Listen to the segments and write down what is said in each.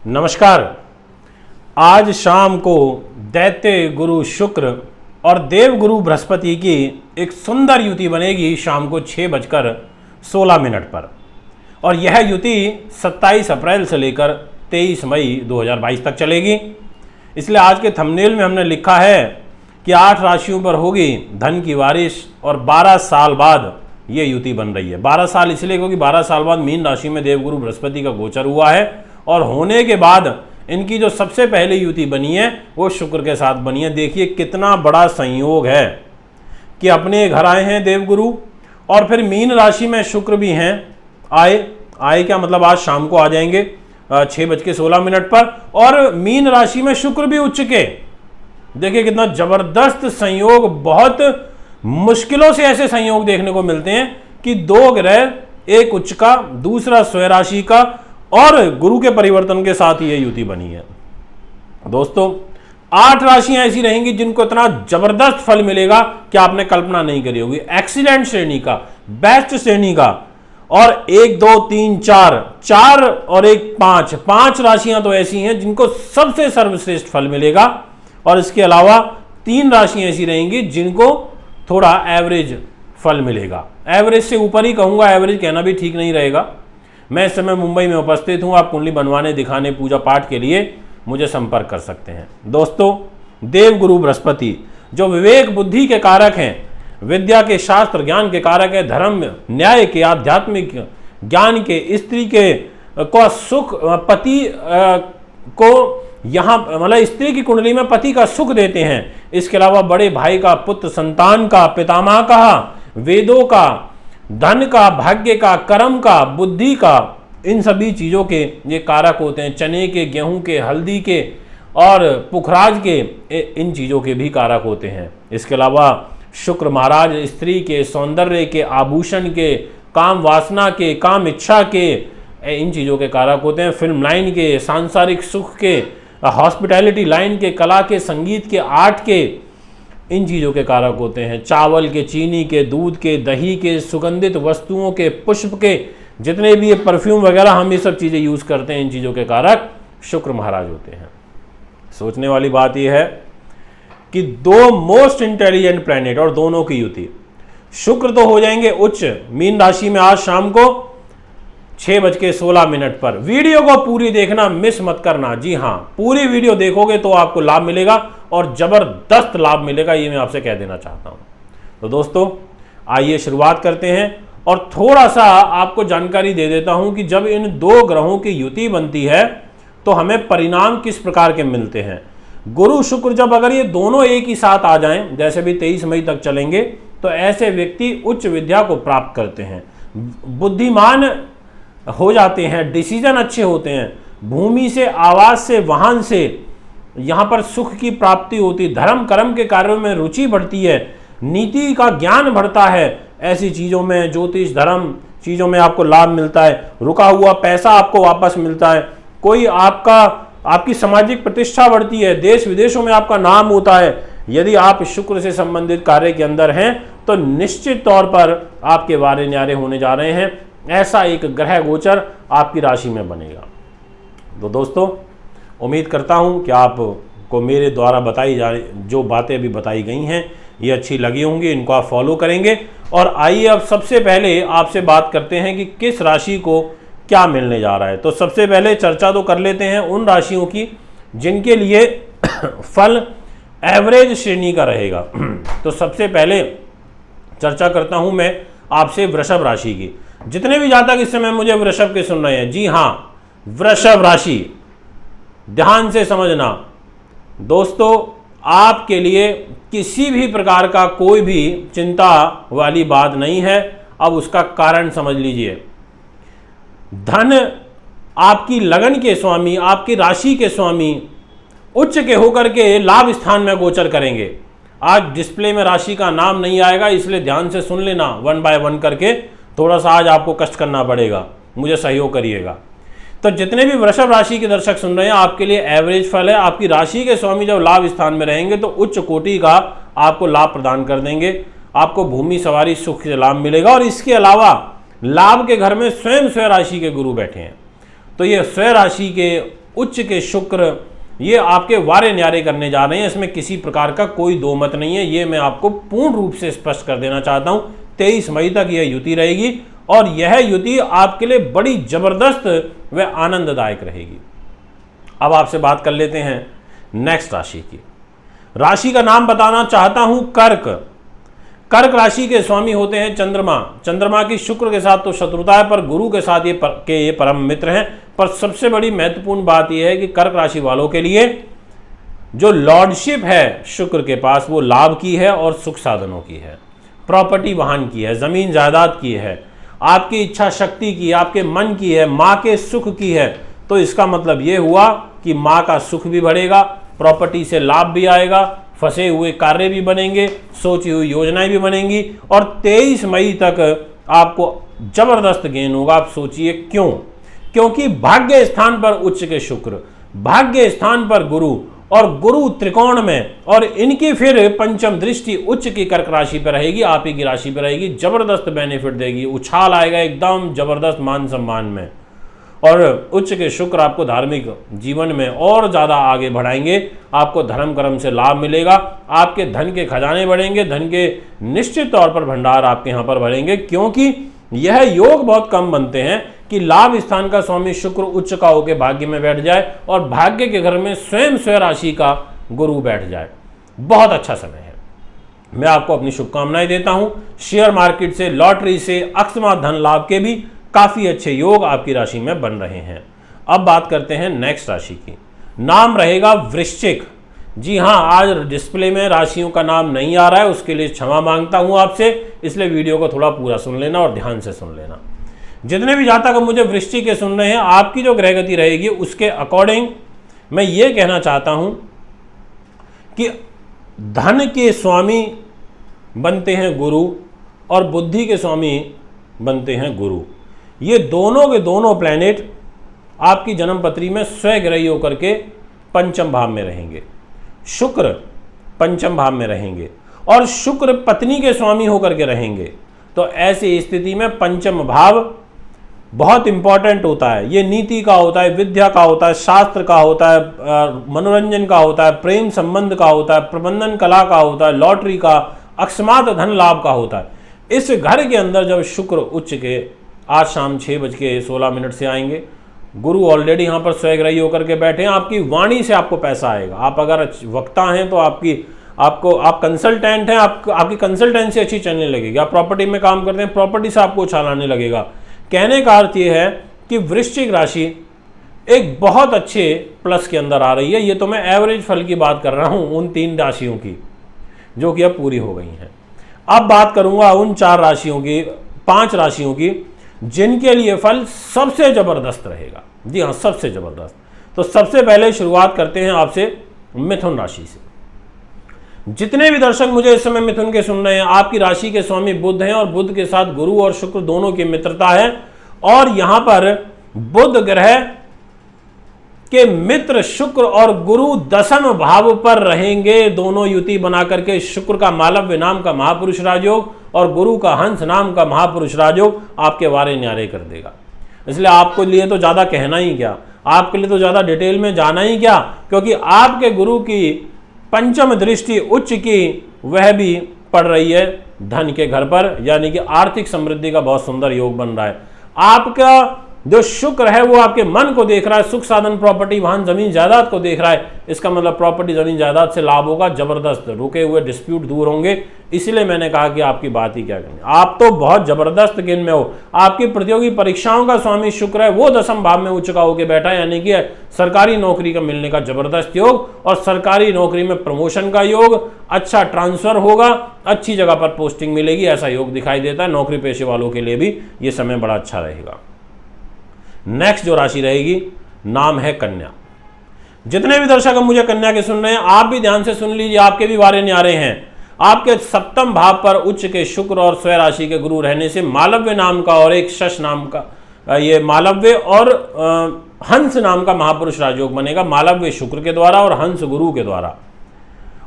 नमस्कार। आज शाम को दैत्य गुरु शुक्र और देव गुरु बृहस्पति की एक सुंदर युति बनेगी शाम को 6:16 पर और यह युति 27 अप्रैल से लेकर 23 मई 2022 तक चलेगी। इसलिए आज के थंबनेल में हमने लिखा है कि 8 राशियों पर होगी धन की बारिश और 12 साल बाद ये युति बन रही है। 12 साल इसलिए क्योंकि 12 साल बाद मीन राशि में देवगुरु बृहस्पति का गोचर हुआ है और होने के बाद इनकी जो सबसे पहली युति बनी है वो शुक्र के साथ बनी है। देखिए कितना बड़ा संयोग है कि अपने घर आए हैं देवगुरु और फिर मीन राशि में शुक्र भी हैं। आए क्या मतलब आज शाम को आ जाएंगे 6:16 पर और मीन राशि में शुक्र भी उच्च के। देखिए कितना जबरदस्त संयोग। बहुत मुश्किलों से ऐसे संयोग देखने को मिलते हैं कि दो ग्रह, एक उच्च का दूसरा स्वय राशि का और गुरु के परिवर्तन के साथ ये युति बनी है। दोस्तों 8 राशियां ऐसी रहेंगी जिनको इतना जबरदस्त फल मिलेगा कि आपने कल्पना नहीं करी होगी। एक्सीलेंट श्रेणी का, बेस्ट श्रेणी का। और 1 2 3 4 और 1 5 राशियां तो ऐसी हैं जिनको सबसे सर्वश्रेष्ठ फल मिलेगा और इसके अलावा 3 राशियां ऐसी रहेंगी जिनको थोड़ा एवरेज फल मिलेगा। एवरेज से ऊपर ही कहूंगा, एवरेज कहना भी ठीक नहीं रहेगा। मैं इस समय मुंबई में उपस्थित हूं। आप कुंडली बनवाने, दिखाने, पूजा पाठ के लिए मुझे संपर्क कर सकते हैं। दोस्तों देवगुरु बृहस्पति जो विवेक बुद्धि के कारक हैं, विद्या के, शास्त्र ज्ञान के कारक है, धर्म न्याय के, आध्यात्मिक ज्ञान के, स्त्री के को सुख, पति को यहाँ मतलब स्त्री की कुंडली में पति का सुख देते हैं। इसके अलावा बड़े भाई का, पुत्र संतान का, पितामह का, वेदों का, धन का, भाग्य का, कर्म का, बुद्धि का, इन सभी चीज़ों के ये कारक होते हैं। चने के, गेहूं के, हल्दी के और पुखराज के, इन चीज़ों के भी कारक होते हैं। इसके अलावा शुक्र महाराज स्त्री के सौंदर्य के, आभूषण के, काम वासना के, काम इच्छा के, इन चीज़ों के कारक होते हैं। फिल्म लाइन के, सांसारिक सुख के, हॉस्पिटैलिटी लाइन के, कला के, संगीत के, आर्ट के, इन चीज़ों के कारक होते हैं। चावल के, चीनी के, दूध के, दही के, सुगंधित वस्तुओं के, पुष्प के, जितने भी ये परफ्यूम वगैरह हम ये सब चीज़ें यूज़ करते हैं, इन चीज़ों के कारक शुक्र महाराज होते हैं। सोचने वाली बात यह है कि 2 मोस्ट इंटेलिजेंट प्लैनेट और दोनों की युति। शुक्र तो हो जाएंगे उच्च मीन राशि में आज शाम को 6:16 पर। वीडियो को पूरी देखना, मिस मत करना। जी हाँ, पूरी वीडियो देखोगे तो आपको लाभ मिलेगा और जबरदस्त लाभ मिलेगा, ये मैं आपसे कह देना चाहता हूं। तो दोस्तों आइए शुरुआत करते हैं और थोड़ा सा आपको जानकारी दे देता हूं कि जब इन 2 ग्रहों की युति बनती है तो हमें परिणाम किस प्रकार के मिलते हैं। गुरु शुक्र जब अगर ये दोनों एक ही साथ आ जाएं, जैसे भी 23 मई तक चलेंगे, तो ऐसे व्यक्ति उच्च विद्या को प्राप्त करते हैं, बुद्धिमान हो जाते हैं, डिसीजन अच्छे होते हैं, भूमि से, आवास से, वाहन से यहाँ पर सुख की प्राप्ति होती, धर्म कर्म के कार्यों में रुचि बढ़ती है, नीति का ज्ञान बढ़ता है। ऐसी चीज़ों में, ज्योतिष धर्म चीज़ों में आपको लाभ मिलता है। रुका हुआ पैसा आपको वापस मिलता है। कोई आपकी सामाजिक प्रतिष्ठा बढ़ती है, देश विदेशों में आपका नाम होता है। यदि आप शुक्र से संबंधित कार्य के अंदर हैं तो निश्चित तौर पर आपके वारे न्यारे होने जा रहे हैं। ऐसा एक ग्रह गोचर आपकी राशि में बनेगा। तो दोस्तों उम्मीद करता हूं कि आपको मेरे द्वारा बताई जा जो बातें अभी बताई गई हैं ये अच्छी लगी होंगी, इनको आप फॉलो करेंगे। और आइए अब सबसे पहले आपसे बात करते हैं कि किस राशि को क्या मिलने जा रहा है। तो सबसे पहले चर्चा तो कर लेते हैं उन राशियों की जिनके लिए फल एवरेज श्रेणी का रहेगा। तो सबसे पहले चर्चा करता हूं मैं आपसे वृषभ राशि की। जितने भी जातक इस समय मुझे वृषभ के सुन रहे हैं, जी हाँ, वृषभ राशि ध्यान से समझना। दोस्तों आपके लिए किसी भी प्रकार का कोई भी चिंता वाली बात नहीं है। अब उसका कारण समझ लीजिए। धन आपकी लगन के स्वामी, आपकी राशि के स्वामी उच्च के होकर के लाभ स्थान में गोचर करेंगे। आज डिस्प्ले में राशि का नाम नहीं आएगा, इसलिए ध्यान से सुन लेना 1 बाय 1 करके। थोड़ा सा आज आपको कष्ट करना पड़ेगा, मुझे सहयोग करिएगा। तो जितने भी वृषभ राशि के दर्शक सुन रहे हैं, आपके लिए एवरेज फल है। आपकी राशि के स्वामी जब लाभ स्थान में रहेंगे तो उच्च कोटि का आपको लाभ प्रदान कर देंगे। आपको भूमि सवारी सुख से लाभ मिलेगा और इसके अलावा लाभ के घर में स्वयं राशि के गुरु बैठे हैं। तो ये स्वयं राशि के उच्च के शुक्र ये आपके वारे न्यारे करने जा रहे हैं। इसमें किसी प्रकार का कोई दो मत नहीं है, ये मैं आपको पूर्ण रूप से स्पष्ट कर देना चाहता हूं। 23 मई तक यह युति रहेगी और यह युति आपके लिए बड़ी जबरदस्त व आनंददायक रहेगी। अब आपसे बात कर लेते हैं नेक्स्ट राशि की। राशि का नाम बताना चाहता हूं कर्क। कर्क राशि के स्वामी होते हैं चंद्रमा। चंद्रमा की शुक्र के साथ तो शत्रुता है, पर गुरु के साथ ये परम मित्र हैं। पर सबसे बड़ी महत्वपूर्ण बात यह है कि कर्क राशि वालों के लिए जो लॉर्डशिप है शुक्र के पास, वो लाभ की है और सुख साधनों की है, प्रॉपर्टी वाहन की है, जमीन जायदाद की है, आपकी इच्छा शक्ति की, आपके मन की है, माँ के सुख की है। तो इसका मतलब ये हुआ कि माँ का सुख भी बढ़ेगा, प्रॉपर्टी से लाभ भी आएगा, फंसे हुए कार्य भी बनेंगे, सोची हुई योजनाएं भी बनेंगी और 23 मई तक आपको जबरदस्त गेन होगा। आप सोचिए क्यों? क्योंकि भाग्य स्थान पर उच्च के शुक्र, भाग्य स्थान पर गुरु और गुरु त्रिकोण में, और इनकी फिर पंचम दृष्टि उच्च की कर्क राशि पर रहेगी, आप ही की राशि पर रहेगी। जबरदस्त बेनिफिट देगी, उछाल आएगा एकदम जबरदस्त मान सम्मान में। और उच्च के शुक्र आपको धार्मिक जीवन में और ज़्यादा आगे बढ़ाएंगे, आपको धर्म कर्म से लाभ मिलेगा, आपके धन के खजाने बढ़ेंगे, धन के निश्चित तौर पर भंडार आपके यहाँ पर बढ़ेंगे। क्योंकि यह योग बहुत कम बनते हैं कि लाभ स्थान का स्वामी शुक्र उच्च का होकर भाग्य में बैठ जाए और भाग्य के घर में स्वयं राशि का गुरु बैठ जाए। बहुत अच्छा समय है, मैं आपको अपनी शुभकामनाएं देता हूं। शेयर मार्केट से, लॉटरी से, अकस्मात धन लाभ के भी काफी अच्छे योग आपकी राशि में बन रहे हैं। अब बात करते हैं नेक्स्ट राशि की। नाम रहेगा वृश्चिक। जी हाँ, आज डिस्प्ले में राशियों का नाम नहीं आ रहा है, उसके लिए क्षमा मांगता हूं आपसे, इसलिए वीडियो को थोड़ा पूरा सुन लेना और ध्यान से सुन लेना। जितने भी जातक मुझे वृश्चिक के सुन रहे हैं, आपकी जो ग्रहगति रहेगी उसके अकॉर्डिंग मैं ये कहना चाहता हूं कि धन के स्वामी बनते हैं गुरु और बुद्धि के स्वामी बनते हैं गुरु। ये दोनों के दोनों प्लैनेट आपकी जन्म पत्री में स्वग्रही होकर के पंचम भाव में रहेंगे। शुक्र पंचम भाव में रहेंगे और शुक्र पत्नी के स्वामी होकर के रहेंगे। तो ऐसी स्थिति में पंचम भाव बहुत इंपॉर्टेंट होता है। ये नीति का होता है, विद्या का होता है, शास्त्र का होता है, मनोरंजन का होता है, प्रेम संबंध का होता है, प्रबंधन कला का होता है, लॉटरी का, अकस्मात धन लाभ का होता है। इस घर के अंदर जब शुक्र उच्च के आज शाम 6:16 से आएंगे, गुरु ऑलरेडी यहाँ पर स्वग्रही होकर के बैठे हैं, आपकी वाणी से आपको पैसा आएगा। आप अगर वक्ता हैं तो आप कंसल्टेंट हैं, आपकी कंसल्टेंसी अच्छी चलने लगेगी। आप प्रॉपर्टी में काम करते हैं, प्रॉपर्टी से आपको उछाल आने लगेगा। कहने का अर्थ ये है कि वृश्चिक राशि एक बहुत अच्छे प्लस के अंदर आ रही है। ये तो मैं एवरेज फल की बात कर रहा हूँ उन 3 राशियों की जो कि अब पूरी हो गई हैं। अब बात करूंगा उन 4 राशियों की, 5 राशियों की जिनके लिए फल सबसे जबरदस्त रहेगा। जी हाँ, सबसे जबरदस्त। तो सबसे पहले शुरुआत करते हैं आपसे मिथुन राशि से। जितने भी दर्शक मुझे इस समय मिथुन के सुन रहे हैं, आपकी राशि के स्वामी बुध हैं और बुध के साथ गुरु और शुक्र दोनों की मित्रता है। और यहां पर बुध ग्रह के मित्र शुक्र और गुरु 10वें भाव पर रहेंगे, दोनों युति बना करके। शुक्र का मालव्य नाम का महापुरुष राजयोग और गुरु का हंस नाम का महापुरुष राजयोग आपके वारे न्यारे कर देगा। इसलिए आपको लिए तो ज़्यादा कहना ही क्या, आपके लिए तो ज़्यादा डिटेल में जाना ही क्या, क्योंकि आपके गुरु की पंचम दृष्टि उच्च की वह भी पड़ रही है धन के घर पर, यानी कि आर्थिक समृद्धि का बहुत सुंदर योग बन रहा है। आपका जो शुक्र है वो आपके मन को देख रहा है, सुख साधन, प्रॉपर्टी, वाहन, जमीन जायदाद को देख रहा है। इसका मतलब प्रॉपर्टी, जमीन जायदाद से लाभ होगा, जबरदस्त, रुके हुए डिस्प्यूट दूर होंगे। इसलिए मैंने कहा कि आपकी बात ही क्या करनी, आप तो बहुत जबरदस्त गेन में हो। आपकी प्रतियोगी परीक्षाओं का स्वामी शुक्र है, वो 10वें भाव में उच्च का होकर बैठा है, यानी कि सरकारी नौकरी का मिलने का जबरदस्त योग और सरकारी नौकरी में प्रमोशन का योग, अच्छा ट्रांसफर होगा, अच्छी जगह पर पोस्टिंग मिलेगी, ऐसा योग दिखाई देता है। नौकरी पेशे वालों के लिए भी ये समय बड़ा अच्छा रहेगा। नेक्स्ट जो राशि रहेगी नाम है कन्या। जितने भी दर्शक मुझे कन्या के सुन रहे हैं, आप भी ध्यान से सुन लीजिए, आपके भी वारे न्यारे हैं। आपके 7वें भाव पर उच्च के शुक्र और स्वय राशि के गुरु रहने से मालव्य नाम का और एक शश नाम का, ये मालव्य और हंस नाम का महापुरुष राजयोग बनेगा। मालव्य शुक्र के द्वारा और हंस गुरु के द्वारा,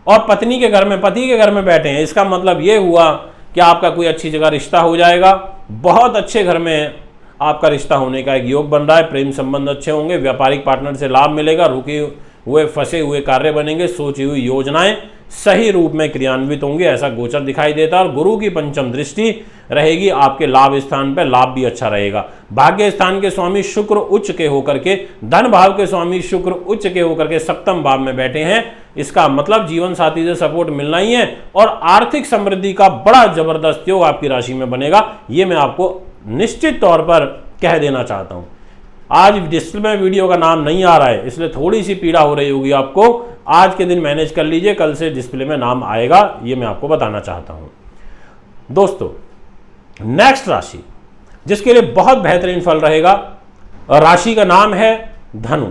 और पत्नी के घर में, पति के घर में बैठे हैं। इसका मतलब ये हुआ कि आपका कोई अच्छी जगह रिश्ता हो जाएगा, बहुत अच्छे घर में आपका रिश्ता होने का एक योग बन रहा है, प्रेम संबंध अच्छे होंगे, व्यापारिक पार्टनर से लाभ मिलेगा, रुके हुए फंसे हुए कार्य बनेंगे, सोची हुई योजनाएं सही रूप में क्रियान्वित होंगे, ऐसा गोचर दिखाई देता है। और गुरु की पंचम दृष्टि रहेगी आपके लाभ स्थान पर, लाभ भी अच्छा रहेगा। भाग्य स्थान के स्वामी शुक्र उच्च के होकर के, धन भाव के स्वामी शुक्र उच्च के होकर के सप्तम भाव में बैठे हैं। इसका मतलब जीवन साथी से सपोर्ट मिलना ही है और आर्थिक समृद्धि का बड़ा जबरदस्त योग आपकी राशि में बनेगा। ये मैं आपको निश्चित तौर पर कह देना चाहता हूं। आज डिस्प्ले में वीडियो का नाम नहीं आ रहा है, इसलिए थोड़ी सी पीड़ा हो रही होगी आपको। आज के दिन मैनेज कर लीजिए, कल से डिस्प्ले में नाम आएगा, ये मैं आपको बताना चाहता हूं। दोस्तों, नेक्स्ट राशि जिसके लिए बहुत बेहतरीन फल रहेगा, राशि का नाम है धनु।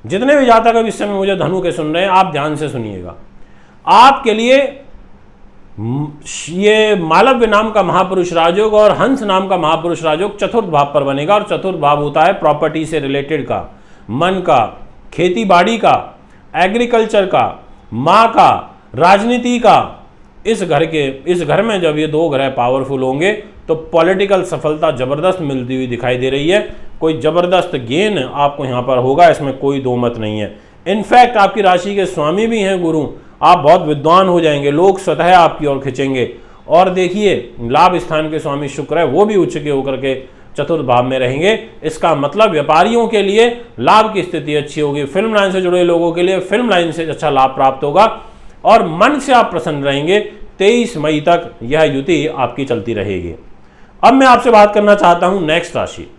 जितने भी जातक अब इस समय मुझे धनु के सुन रहे हैं, आप ध्यान से सुनिएगा। आपके लिए ये मालव्य नाम का महापुरुष राजयोग और हंस नाम का महापुरुष राजयोग चतुर्थ भाव पर बनेगा। और चतुर्थ भाव होता है प्रॉपर्टी से रिलेटेड का, मन का, खेती बाड़ी का, एग्रीकल्चर का, माँ का, राजनीति का। इस घर में जब ये दो ग्रह पावरफुल होंगे तो पॉलिटिकल सफलता जबरदस्त मिलती हुई दिखाई दे रही है। कोई जबरदस्त गेन आपको यहाँ पर होगा, इसमें कोई दो मत नहीं है। इनफैक्ट आपकी राशि के स्वामी भी हैं गुरु, आप बहुत विद्वान हो जाएंगे, लोग स्वतः आपकी ओर खिंचेंगे। और देखिए, लाभ स्थान के स्वामी शुक्र है, वो भी उच्च के होकर के चतुर्थ भाव में रहेंगे। इसका मतलब व्यापारियों के लिए लाभ की स्थिति अच्छी होगी, फिल्म लाइन से जुड़े लोगों के लिए फिल्म लाइन से अच्छा लाभ प्राप्त होगा और मन से आप प्रसन्न रहेंगे। 23 मई तक यह युति आपकी चलती रहेगी। अब मैं आपसे बात करना चाहता हूं नेक्स्ट राशि,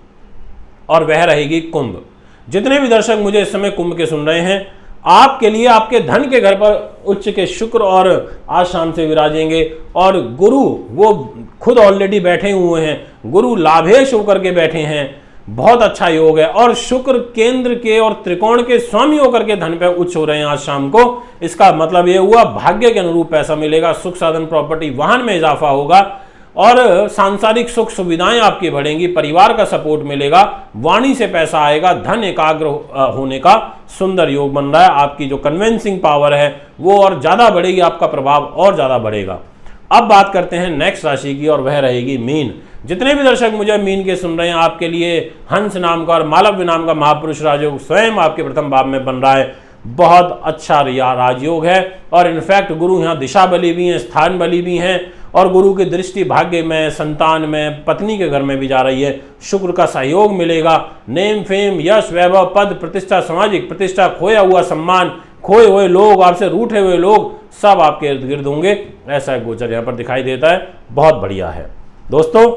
और वह रहेगी कुंभ। जितने भी दर्शक मुझे इस समय कुंभ के सुन रहे हैं, आपके लिए आपके धन के घर पर उच्च के शुक्र और आज शाम से विराजेंगे और गुरु वो खुद ऑलरेडी बैठे हुए हैं, गुरु लाभेश होकर के बैठे हैं। बहुत अच्छा योग है और शुक्र केंद्र के और त्रिकोण के स्वामी होकर के धन पे उच्च हो रहे हैं आज शाम को। इसका मतलब ये हुआ भाग्य के अनुरूप पैसा मिलेगा, सुख साधन प्रॉपर्टी वाहन में इजाफा होगा और सांसारिक सुख सुविधाएं आपकी बढ़ेंगी, परिवार का सपोर्ट मिलेगा, वाणी से पैसा आएगा, धन एकाग्र होने का सुंदर योग बन रहा है। आपकी जो कन्विंसिंग पावर है वो और ज्यादा बढ़ेगी, आपका प्रभाव और ज्यादा बढ़ेगा। अब बात करते हैं नेक्स्ट राशि की और वह रहेगी मीन। जितने भी दर्शक मुझे मीन के सुन रहे हैं, आपके लिए हंस नाम का और मालव्य नाम का महापुरुष राजयोग स्वयं आपके प्रथम भाव में बन रहा है। बहुत अच्छा राजयोग है और इनफैक्ट गुरु यहाँ दिशा बली भी हैं, स्थान बली भी हैं और गुरु की दृष्टि भाग्य में, संतान में, पत्नी के घर में भी जा रही है। शुक्र का सहयोग मिलेगा, नेम फेम, यश, वैभव, पद, प्रतिष्ठा, सामाजिक प्रतिष्ठा, खोया हुआ सम्मान, खोए हुए लोग, आपसे रूठे हुए लोग सब आपके इर्द गिर्द होंगे। ऐसा गोचर यहाँ पर दिखाई देता है, बहुत बढ़िया है। दोस्तों,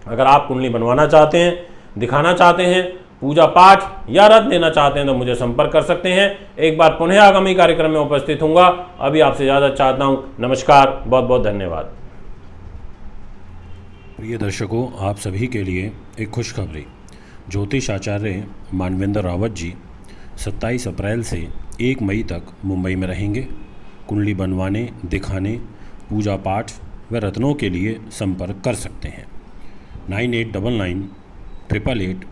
अगर आप कुंडली बनवाना चाहते हैं, दिखाना चाहते हैं, पूजा पाठ या रत्न लेना चाहते हैं तो मुझे संपर्क कर सकते हैं। एक बार पुनः आगामी कार्यक्रम में उपस्थित होऊंगा। अभी आपसे ज़्यादा चाहता हूं। नमस्कार, बहुत बहुत धन्यवाद। प्रिय दर्शकों, आप सभी के लिए एक खुशखबरी। ज्योतिष आचार्य मानवेंद्र रावत जी 27 अप्रैल से 1 मई तक मुंबई में रहेंगे। कुंडली बनवाने, दिखाने, पूजा पाठ व रत्नों के लिए संपर्क कर सकते हैं। 9899 888